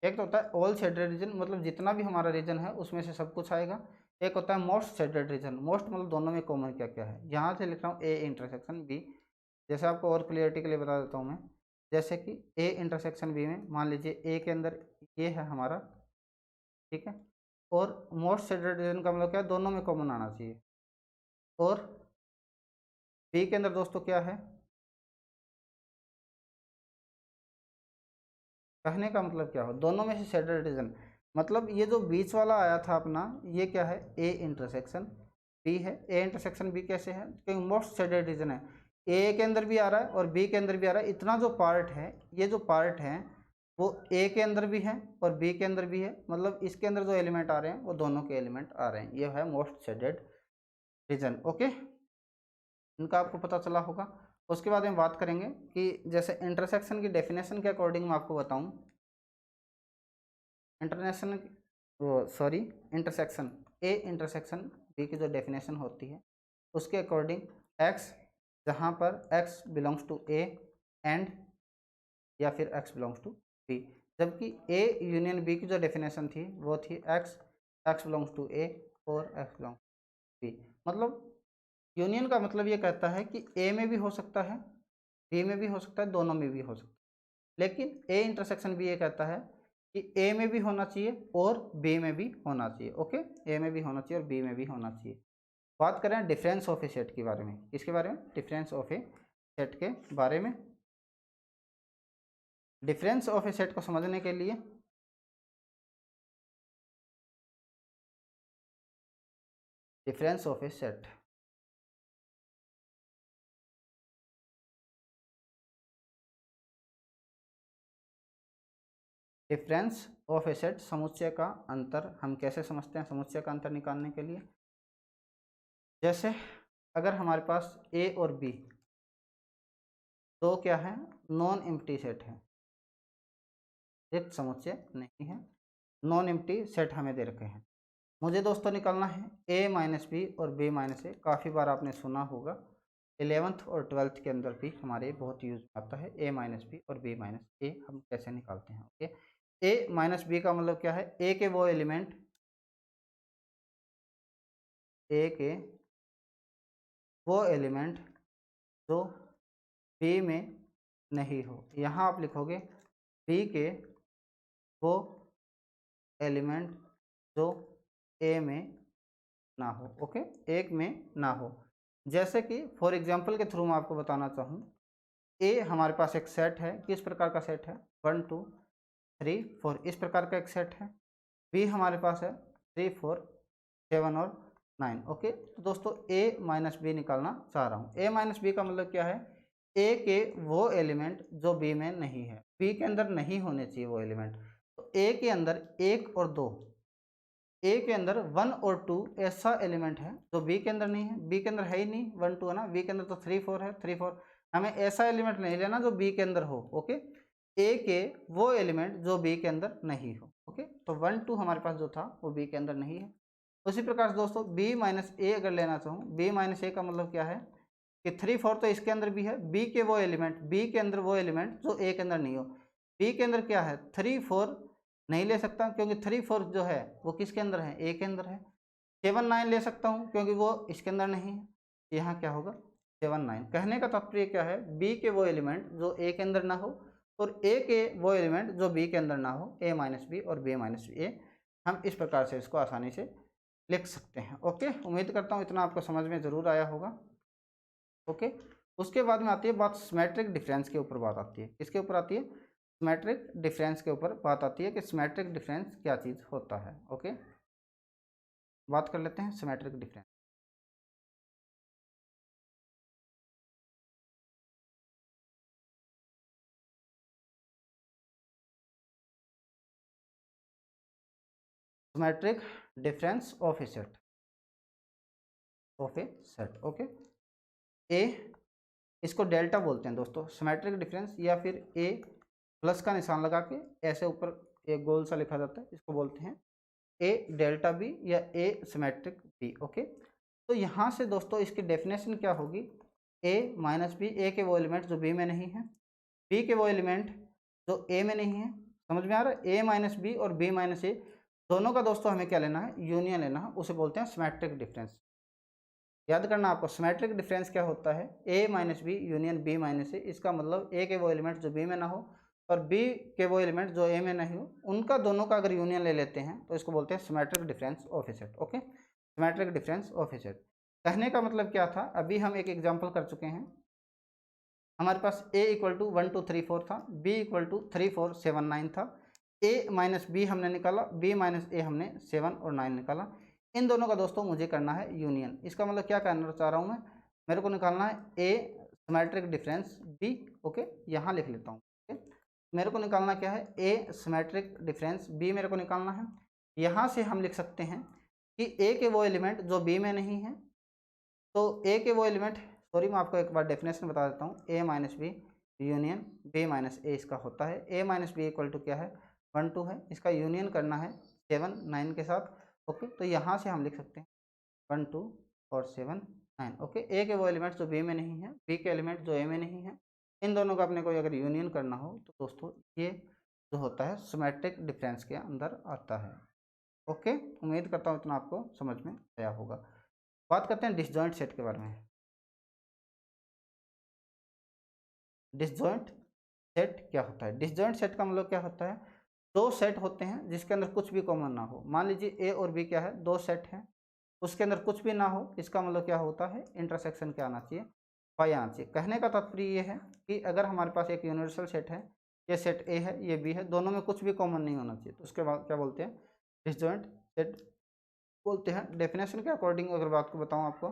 एक तो होता है ऑल शेडेड रीजन, मतलब जितना भी हमारा रीजन है उसमें से सब कुछ आएगा। एक होता है मोस्ट शेडेड रीजन, मोस्ट मतलब दोनों में कॉमन क्या क्या है। यहाँ से लिख रहा हूँ ए इंटरसेक्शन बी, जैसे आपको और क्लियरिटी के लिए बता देता हूँ मैं, जैसे कि ए इंटरसेक्शन बी में मान लीजिए ए के अंदर ये है हमारा, ठीक है, और मोस्ट शेडेड रीजन का मतलब क्या है, दोनों में कॉमन आना चाहिए। और बी के अंदर दोस्तों क्या है, कहने का मतलब क्या हो, दोनों में से शेडेड रीजन, मतलब ये जो बीच वाला आया था अपना, ये क्या है, ए इंटरसेक्शन बी है। ए इंटरसेक्शन बी कैसे है, क्योंकि मोस्ट शेडेड रीजन है, ए के अंदर भी आ रहा है और बी के अंदर भी आ रहा है। इतना जो पार्ट है, ये जो पार्ट है वो ए के अंदर भी है और बी के अंदर भी है, मतलब इसके अंदर जो एलिमेंट आ रहे हैं वो दोनों के एलिमेंट आ रहे हैं। ये है मोस्ट शेडेड रीजन। ओके, इनका आपको पता चला होगा। उसके बाद हम बात करेंगे कि जैसे इंटरसेक्शन की डेफिनेशन के अकॉर्डिंग मैं आपको बताऊं, इंटरनेशनल वो sorry intersection A intersection B की जो डेफिनेशन होती है उसके अकॉर्डिंग एक्स, जहाँ पर X belongs to A and या फिर एक्स बिलोंग्स टू बी, जबकि ए यूनियन बी की जो डेफिनेशन थी वो थी एक्स, एक्स बिलोंग्स टू ए और एक्स बिलोंग्स टू बी। मतलब यूनियन का मतलब ये कहता है कि ए में भी हो सकता है, बी में भी हो सकता है, दोनों में भी हो सकता है, लेकिन ए इंटरसेक्शन भी ये कहता है कि ए में भी होना चाहिए और बी में भी होना चाहिए। ओके, ए में भी होना चाहिए और बी में भी होना चाहिए। बात करें डिफरेंस ऑफ ए सेट के बारे में, किसके बारे में, डिफरेंस ऑफ ए सेट के बारे में। डिफरेंस ऑफ ए सेट को समझने के लिए difference of A set, difference of A set, समुच्चय का अंतर हम कैसे समझते हैं, समुच्चय का अंतर निकालने के लिए, जैसे अगर हमारे पास ए और बी दो क्या है, नॉन एम्प्टी सेट है, रिक्त समुच्चय नहीं है, नॉन एम्प्टी सेट हमें दे रखे हैं। मुझे दोस्तों निकालना है ए माइनस बी और बी माइनस ए। काफ़ी बार आपने सुना होगा, 11th और 12th के अंदर भी हमारे बहुत यूज आता है ए माइनस बी और बी माइनस ए हम कैसे निकालते हैं। ओके, ए माइनस बी का मतलब क्या है, ए के वो एलिमेंट, ए के वो एलिमेंट जो बी में नहीं हो। यहाँ आप लिखोगे बी के वो एलिमेंट जो ए में ना हो। ओके, एक में ना हो। जैसे कि फॉर एग्जांपल के थ्रू मैं आपको बताना चाहूँ, ए हमारे पास एक सेट है, किस प्रकार का सेट है, 1 2 3 4 इस प्रकार का एक सेट है। बी हमारे पास है 3 4 7 और 9। ओके, तो दोस्तों ए माइनस बी निकालना चाह रहा हूँ। ए माइनस बी का मतलब क्या है, ए के वो एलिमेंट जो बी में नहीं है, बी के अंदर नहीं होने चाहिए वो एलिमेंट। तो ए के अंदर 1 और 2, ए के अंदर 1 और 2 ऐसा एलिमेंट है जो बी के अंदर नहीं है। बी के अंदर है ही नहीं, 1 2 है ना, बी के अंदर तो 3 4 है, 3 4। हमें ऐसा एलिमेंट नहीं लेना जो बी के अंदर हो। ओके, ए के वो एलिमेंट जो बी के अंदर नहीं हो। ओके, तो 1 2 हमारे पास जो था वो बी के अंदर नहीं है। उसी प्रकार से दोस्तों बी माइनस ए अगर लेना चाहूँ, बी माइनस ए का मतलब क्या है कि 3 4 तो इसके अंदर भी है, बी के वो एलिमेंट, बी के अंदर वो एलिमेंट जो ए के अंदर नहीं हो। बी के अंदर क्या है, 3 4 नहीं ले सकता क्योंकि 3 4 जो है वो किसके अंदर है, ए के अंदर है। 7 9 ले सकता हूँ क्योंकि वो इसके अंदर नहीं है। यहाँ क्या होगा 7 9। कहने का तात्पर्य क्या है, बी के वो एलिमेंट जो ए के अंदर ना हो और ए के वो एलिमेंट जो बी के अंदर ना हो, ए माइनस बी और बी माइनस ए। हम इस प्रकार से इसको आसानी से लिख सकते हैं। ओके, उम्मीद करता हूँ इतना आपको समझ में ज़रूर आया होगा। ओके, उसके बाद में आती है बात सिमेट्रिक डिफरेंस के ऊपर बात आती है। किसके ऊपर आती है, सिमेट्रिक डिफरेंस के ऊपर बात आती है कि सिमेट्रिक डिफरेंस क्या चीज़ होता है। ओके, बात कर लेते हैं symmetric difference. Symmetric difference of A set, of A set. Okay, A इसको डेल्टा बोलते हैं दोस्तों, सिमेट्रिक डिफरेंस, या फिर ए प्लस का निशान लगा के ऐसे ऊपर एक गोल सा लिखा जाता है, इसको बोलते हैं ए डेल्टा बी या ए सिमेट्रिक बी। ओके, तो यहाँ से दोस्तों इसकी डेफिनेशन क्या होगी, ए माइनस बी, ए के वो एलिमेंट जो बी में नहीं है, बी के वो एलिमेंट जो ए में नहीं है। समझ में आ रहा है, ए माइनस बी और बी माइनस ए दोनों का दोस्तों हमें क्या लेना है, यूनियन लेना है, उसे बोलते हैं सिमेट्रिक डिफरेंस। याद करना आपको, सिमेट्रिक डिफरेंस क्या होता है, A minus B union B minus A. इसका मतलब ए के वो एलिमेंट जो बी में ना हो और बी के वो एलिमेंट जो ए में नहीं हो, उनका दोनों का अगर यूनियन ले लेते हैं तो इसको बोलते हैं symmetric difference of A set. Okay, symmetric difference of A set कहने का मतलब क्या था, अभी हम एक एग्जाम्पल कर चुके हैं। हमारे पास a इक्वल टू 1 2 3 4 था, b इक्वल टू 3 4 7 9 था। a माइनस बी हमने निकाला, b माइनस ए हमने 7 और 9 निकाला। इन दोनों का दोस्तों मुझे करना है यूनियन। इसका मतलब क्या करना चाह रहा हूँ मैं, मेरे को निकालना है a symmetric difference b। Okay, यहाँ लिख लेता हूँ। मेरे को निकालना क्या है, a सिमेट्रिक डिफरेंस b मेरे को निकालना है। यहाँ से हम लिख सकते हैं कि a के वो एलिमेंट जो b में नहीं है, तो a के वो एलिमेंट, सॉरी मैं आपको एक बार डेफिनेशन बता देता हूँ, a minus B union b minus A इसका होता है। a minus B equal to क्या है, 1 2 है, इसका यूनियन करना है 7 9 के साथ। ओके, तो यहाँ से हम लिख सकते हैं 1 2 और 7 9। ओके, a के वो एलिमेंट जो b में नहीं है, b के एलिमेंट जो a में नहीं है, इन दोनों का अपने को अगर यूनियन करना हो तो दोस्तों ये जो होता है सिमेट्रिक डिफरेंस के अंदर आता है। ओके, उम्मीद करता हूँ इतना आपको समझ में आया होगा। बात करते हैं डिसजॉइंट सेट के बारे में। डिसजॉइंट सेट क्या होता है, डिसजॉइंट सेट का मतलब क्या होता है, दो सेट होते हैं जिसके अंदर कुछ भी कॉमन ना हो। मान लीजिए ए और बी क्या है, दो सेट हैं, उसके अंदर कुछ भी ना हो, इसका मतलब क्या होता है, इंटरसेक्शन क्या आना चाहिए, फाई आना चाहिए। कहने का तात्पर्य ये है कि अगर हमारे पास एक यूनिवर्सल सेट है, ये सेट ए है ये बी है, दोनों में कुछ भी कॉमन नहीं होना चाहिए, तो उसके बाद क्या बोलते हैं, डिसजॉइंट सेट बोलते हैं। डेफिनेशन के अकॉर्डिंग अगर बात को बताऊँ आपको,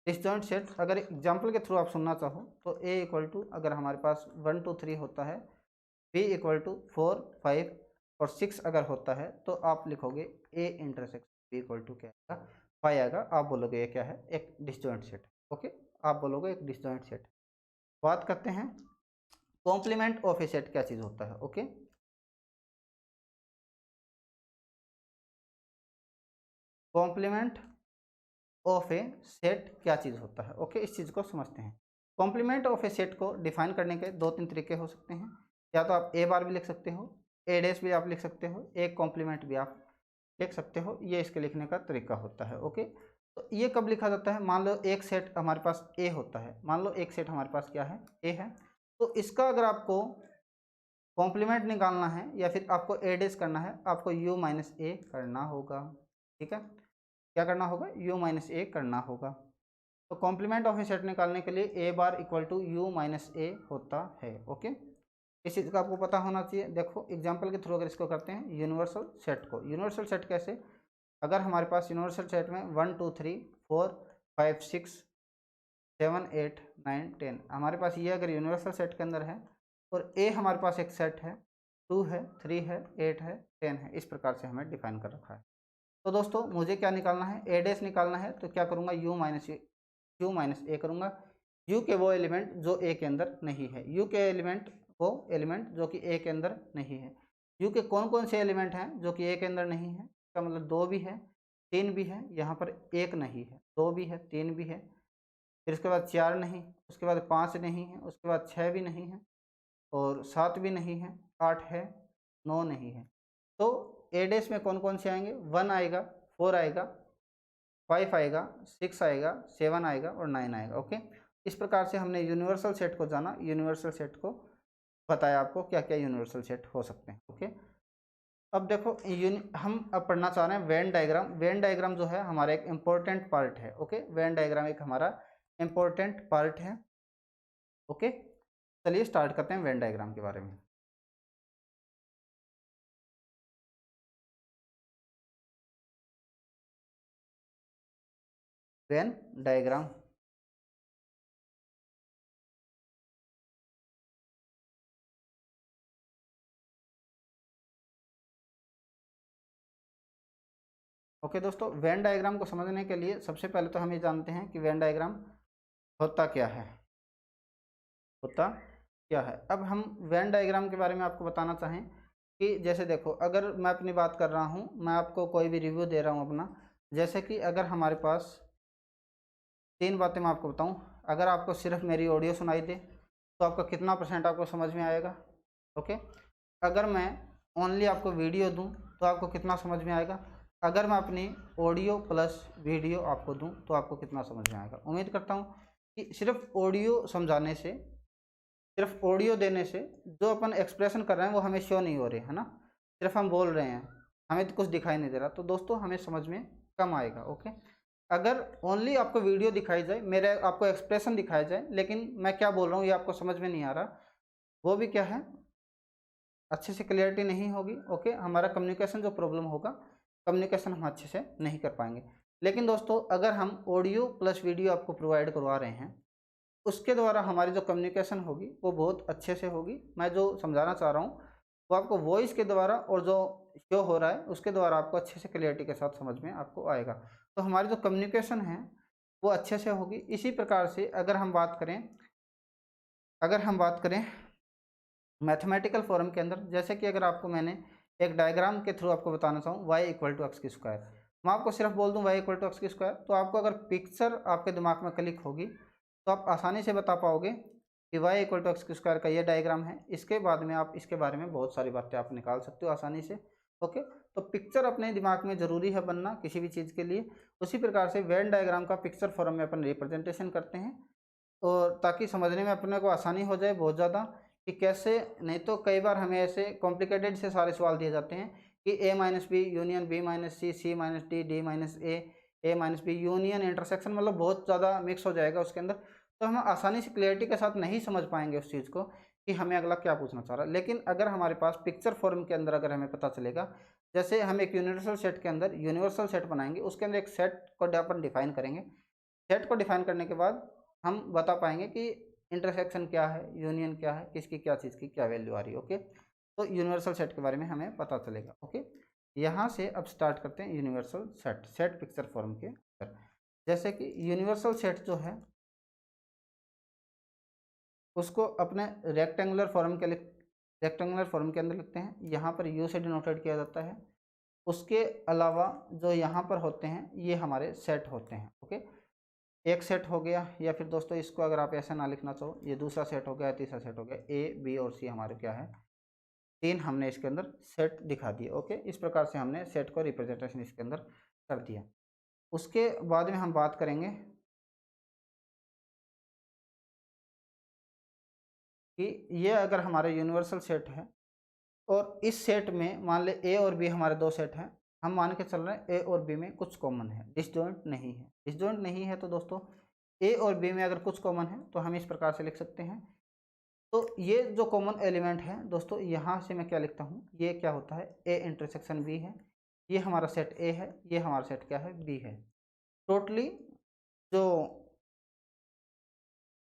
डिसजॉइंट सेट अगर एग्जाम्पल के थ्रू आप सुनना चाहो तो ए इक्वल टू, अगर हमारे पास 1 2 3 होता है, बी इक्वल टू 4 5 और 6 अगर होता है, तो आप लिखोगे A intersection B equal to क्या आएगा, 5 आएगा। आप बोलोगे ये क्या है, एक डिसजॉइंट सेट। ओके, आप बोलोगे एक डिसजॉइंट सेट। बात करते हैं कॉम्प्लीमेंट ऑफ ए सेट क्या चीज़ होता है। Okay, complement of A set क्या चीज़ होता है। ओके, इस चीज़ को समझते हैं। कॉम्प्लीमेंट ऑफ ए सेट को डिफाइन करने के दो तीन तरीके हो सकते हैं। या तो आप ए बार भी लिख सकते हो, ए डैश भी आप लिख सकते हो, एक कॉम्प्लीमेंट भी आप लिख सकते हो। ये इसके लिखने का तरीका होता है। ओके, तो ये कब लिखा जाता है, मान लो एक सेट हमारे पास ए होता है, मान लो एक सेट हमारे पास क्या है, ए है, तो इसका अगर आपको कॉम्प्लीमेंट निकालना है या फिर आपको ए डैश करना है, आपको यू माइनस ए करना होगा। ठीक है, क्या करना होगा, u माइनस ए करना होगा। तो कॉम्प्लीमेंट ऑफ ए सेट निकालने के लिए ए बार इक्वल टू u माइनस ए होता है। ओके, इस चीज़ का आपको पता होना चाहिए। देखो एग्जाम्पल के थ्रू अगर इसको करते हैं यूनिवर्सल सेट को, यूनिवर्सल सेट कैसे, अगर हमारे पास यूनिवर्सल सेट में 1 2 3 4 5 6 7 8 9 10 हमारे पास ये अगर यूनिवर्सल सेट के अंदर है और ए हमारे पास एक सेट है, 2 है, 3 है, 8 है, 10 है, इस प्रकार से हमें डिफाइन कर रखा है। तो दोस्तों मुझे क्या निकालना है, ए डैश निकालना है। तो क्या करूँगा, यू माइनस ए करूँगा। यू के वो एलिमेंट जो ए के अंदर नहीं है, यू के एलिमेंट वो एलिमेंट जो कि ए के अंदर नहीं है। यू के कौन कौन से एलिमेंट हैं जो कि ए के अंदर नहीं है, इसका मतलब 2 भी है, 3 भी है, यहाँ पर 1 नहीं है, 2 भी है, 3 भी है, फिर उसके बाद 4 नहीं, उसके बाद 5 नहीं है, उसके बाद 6 भी नहीं है, और 7 भी नहीं है, 8 है, 9 नहीं है। तो ए डैश में कौन कौन से आएंगे, 1 आएगा, 4 आएगा, 5 आएगा, 6 आएगा, 7 आएगा और 9 आएगा। ओके, इस प्रकार से हमने यूनिवर्सल सेट को जाना, यूनिवर्सल सेट को बताया आपको क्या क्या यूनिवर्सल सेट हो सकते हैं। ओके, अब देखो हम अब पढ़ना चाह रहे हैं वेन डायग्राम। वेन डायग्राम जो है हमारा एक इम्पोर्टेंट पार्ट है। ओके, वेन डायग्राम एक हमारा इम्पोर्टेंट पार्ट है। ओके, चलिए स्टार्ट करते हैं वेन डायग्राम के बारे में। वेन डायग्राम, ओके दोस्तों, वेन डायग्राम को समझने के लिए सबसे पहले तो हम ये जानते हैं कि वेन डायग्राम होता क्या है, होता क्या है। अब हम वेन डायग्राम के बारे में आपको बताना चाहें कि जैसे देखो, अगर मैं अपनी बात कर रहा हूँ, मैं आपको कोई भी रिव्यू दे रहा हूँ अपना, जैसे कि अगर हमारे पास 3 बातें मैं आपको बताऊँ, अगर आपको सिर्फ मेरी ऑडियो सुनाई दे तो आपका कितना % आपको समझ में आएगा। ओके, अगर मैं ओनली आपको वीडियो दूं तो आपको कितना समझ में आएगा, अगर मैं अपनी ऑडियो प्लस वीडियो आपको दूं तो आपको कितना समझ में आएगा। उम्मीद करता हूं कि सिर्फ ऑडियो समझाने से, सिर्फ ऑडियो देने से जो अपन एक्सप्रेशन कर रहे हैं वो हमें शो नहीं हो रहे है ना, सिर्फ हम बोल रहे हैं, हमें तो कुछ दिखाई नहीं दे रहा, तो दोस्तों हमें समझ में कम आएगा। ओके, अगर ओनली आपको वीडियो दिखाई जाए, मेरे आपको एक्सप्रेशन दिखाया जाए, लेकिन मैं क्या बोल रहा हूँ ये आपको समझ में नहीं आ रहा, वो भी क्या है, अच्छे से क्लियरिटी नहीं होगी। ओके, हमारा कम्युनिकेशन जो प्रॉब्लम होगा, कम्युनिकेशन हम अच्छे से नहीं कर पाएंगे। लेकिन दोस्तों अगर हम ऑडियो प्लस वीडियो आपको प्रोवाइड करवा रहे हैं, उसके द्वारा हमारी जो कम्युनिकेशन होगी वो बहुत अच्छे से होगी। मैं जो समझाना चाह रहा हूँ वो आपको वॉइस के द्वारा और जो शो हो रहा है उसके द्वारा आपको अच्छे से क्लियरिटी के साथ समझ में आपको आएगा। तो हमारी जो कम्युनिकेशन है वो अच्छे से होगी। इसी प्रकार से अगर हम बात करें, अगर हम बात करें मैथमेटिकल फॉर्म के अंदर, जैसे कि अगर आपको मैंने एक डायग्राम के थ्रू आपको बताना चाहूँ y इक्वल टू एक्स की स्क्वायर, मैं आपको सिर्फ बोल दूँ y इक्वल टू एक्स की स्क्वायर, तो आपको अगर पिक्चर आपके दिमाग में क्लिक होगी तो आप आसानी से बता पाओगे कि y इक्वल टू एक्स की स्क्वायर का ये डायग्राम है। इसके बाद में आप इसके बारे में बहुत सारी बातें आप निकाल सकते हो आसानी से। ओके, तो पिक्चर अपने दिमाग में ज़रूरी है बनना किसी भी चीज़ के लिए। उसी प्रकार से वेन डायग्राम का पिक्चर फॉर्म में अपन रिप्रेजेंटेशन करते हैं, और ताकि समझने में अपने को आसानी हो जाए बहुत ज़्यादा कि कैसे, नहीं तो कई बार हमें ऐसे कॉम्प्लिकेटेड से सारे सवाल दिए जाते हैं कि a minus B union b minus C, C minus D, D minus A minus B union intersection, मतलब बहुत ज़्यादा मिक्स हो जाएगा उसके अंदर, तो हम आसानी से क्लियरिटी के साथ नहीं समझ पाएंगे उस चीज़ को कि हमें अगला क्या पूछना चाह रहा है। लेकिन अगर हमारे पास पिक्चर फॉर्म के अंदर अगर हमें पता चलेगा, जैसे हम एक यूनिवर्सल सेट के अंदर यूनिवर्सल सेट बनाएंगे, उसके अंदर एक सेट को अपन डिफाइन करेंगे, सेट को डिफाइन करने के बाद हम बता पाएंगे कि इंटरसेक्शन क्या है, यूनियन क्या है, किसकी क्या चीज़ की क्या वैल्यू आ रही है। ओके, तो यूनिवर्सल सेट के बारे में हमें पता चलेगा। ओके, यहाँ से अब स्टार्ट करते हैं universal set, set picture form के अंदर। जैसे कि यूनिवर्सल सेट जो है उसको अपने रेक्टेंगुलर फॉर्म के अंदर लिखते हैं, यहाँ पर यू से डिनोटेड किया जाता है। उसके अलावा जो यहाँ पर होते हैं ये हमारे सेट होते हैं। ओके, एक सेट हो गया, या फिर दोस्तों इसको अगर आप ऐसा ना लिखना चाहो, ये दूसरा सेट हो गया, तीसरा सेट हो गया, ए बी और सी हमारे क्या है, 3 हमने इसके अंदर सेट दिखा दिए। ओके, इस प्रकार से हमने सेट को रिप्रेजेंटेशन इसके अंदर कर दिया। उसके बाद में हम बात करेंगे कि ये अगर हमारे यूनिवर्सल सेट है और इस सेट में मान ले ए और बी हमारे 2 सेट हैं, हम मान के चल रहे हैं ए और बी में कुछ कॉमन है, डिसजॉइंट नहीं है। डिसजॉइंट नहीं है तो दोस्तों ए और बी में अगर कुछ कॉमन है तो हम इस प्रकार से लिख सकते हैं। तो ये जो कॉमन एलिमेंट है दोस्तों, यहाँ से मैं क्या लिखता हूँ, ये क्या होता है, ए इंटरसेक्शन बी है। ये हमारा सेट ए है, ये हमारा सेट क्या है, बी है। टोटली जो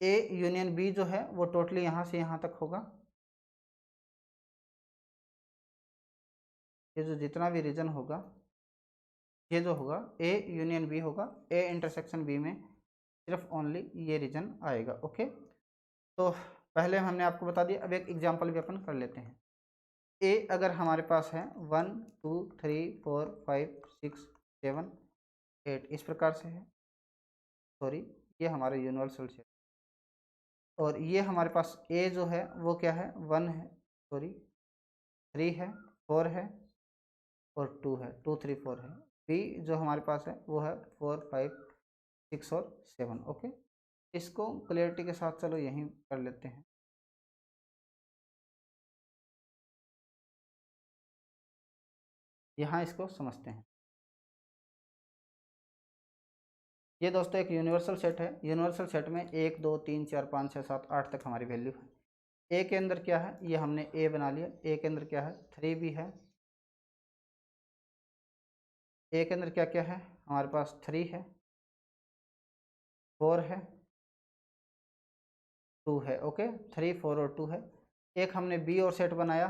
ए यूनियन बी जो है वो टोटली यहाँ से यहाँ तक होगा। ये जो जितना भी रीजन होगा, ये जो होगा ए यूनियन बी होगा, ए इंटरसेक्शन बी में सिर्फ ओनली ये रीजन आएगा। ओके, तो पहले हमने आपको बता दिया, अब एक एग्जांपल भी अपन कर लेते हैं। ए अगर हमारे पास है 1 2 3 4 5 6 7 8 इस प्रकार से है, सॉरी ये हमारा यूनिवर्सल सेट। और ये हमारे पास ए जो है वो क्या है, 1 है, सॉरी 3 है, 4 है और 2 है, 2 3 4 है। बी जो हमारे पास है वो है 4 5 6 और 7। ओके, इसको क्लियरिटी के साथ चलो यहीं कर लेते हैं। यहाँ इसको समझते हैं। ये दोस्तों एक यूनिवर्सल सेट है। यूनिवर्सल सेट में 1 2 3 4 5 6 7 8 तक हमारी वैल्यू है। ए के अंदर क्या है, ये हमने ए बना लिया। ए के अंदर क्या है, 3 भी है। ए के अंदर क्या क्या है, हमारे पास 3 है, 4 है, 2 है। ओके, 3 4 और 2 है। एक हमने बी और सेट बनाया।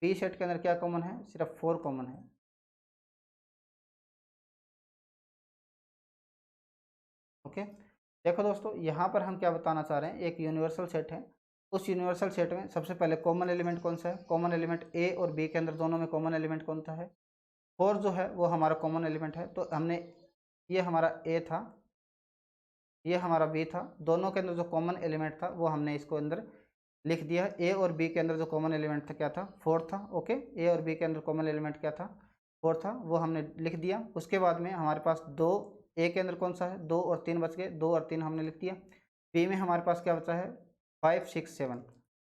बी सेट के अंदर क्या कॉमन है, सिर्फ 4 कॉमन है। ओके, देखो दोस्तों यहाँ पर हम क्या बताना चाह रहे हैं, एक यूनिवर्सल सेट है। उस यूनिवर्सल सेट में सबसे पहले कॉमन एलिमेंट कौन सा है, कॉमन एलिमेंट ए और बी के अंदर दोनों में कॉमन एलिमेंट कौन सा है, 4 जो है वो हमारा कॉमन एलिमेंट है। तो हमने, ये हमारा ए था, ये हमारा बी था, दोनों के अंदर जो कॉमन एलिमेंट था वो हमने इसको अंदर लिख दिया। ए और बी के अंदर जो कॉमन एलिमेंट था क्या था, 4 था। ओके, ए और बी के अंदर कॉमन एलिमेंट क्या था, 4 था, वो हमने लिख दिया। उसके बाद में हमारे पास दो, ए के अंदर कौन सा है, 2 और 3 बच गए, 2 और 3 हमने लिख दिया। बी में हमारे पास क्या बचा है, 5 6 7,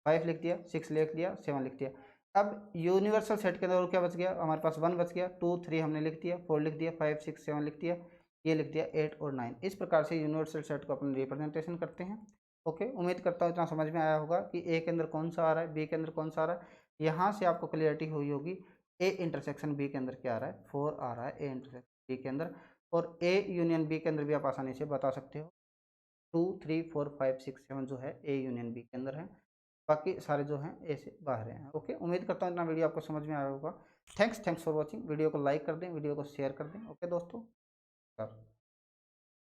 5 लिख दिया, 6 लिख दिया, 7 लिख दिया। अब यूनिवर्सल सेट के अंदर और क्या बच गया, हमारे पास 1 बच गया, 2 3 हमने लिख दिया, 4 लिख दिया, 5 6 7 लिख दिया, ये लिख दिया 8 और 9। इस प्रकार से यूनिवर्सल सेट को अपन रिप्रेजेंटेशन करते हैं। ओके, उम्मीद करता हूँ इतना समझ में आया होगा कि ए के अंदर कौन सा आ रहा है, बी के अंदर कौन सा आ रहा है। यहाँ से आपको क्लियरिटी हुई होगी ए इंटरसेक्शन बी के अंदर क्या आ रहा है, 4 आ रहा है ए इंटरसेक्शन बी के अंदर। और ए यूनियन बी के अंदर भी आप आसानी से बता सकते हो, 2 3 4 5 6 7 जो है ए यूनियन बी के अंदर है, बाकी सारे जो हैं ए से बाहर हैं। ओके, उम्मीद करता हूँ इतना वीडियो आपको समझ में आया होगा। Thanks for watching. वीडियो को लाइक कर दें, वीडियो को शेयर कर दें। ओके दोस्तों।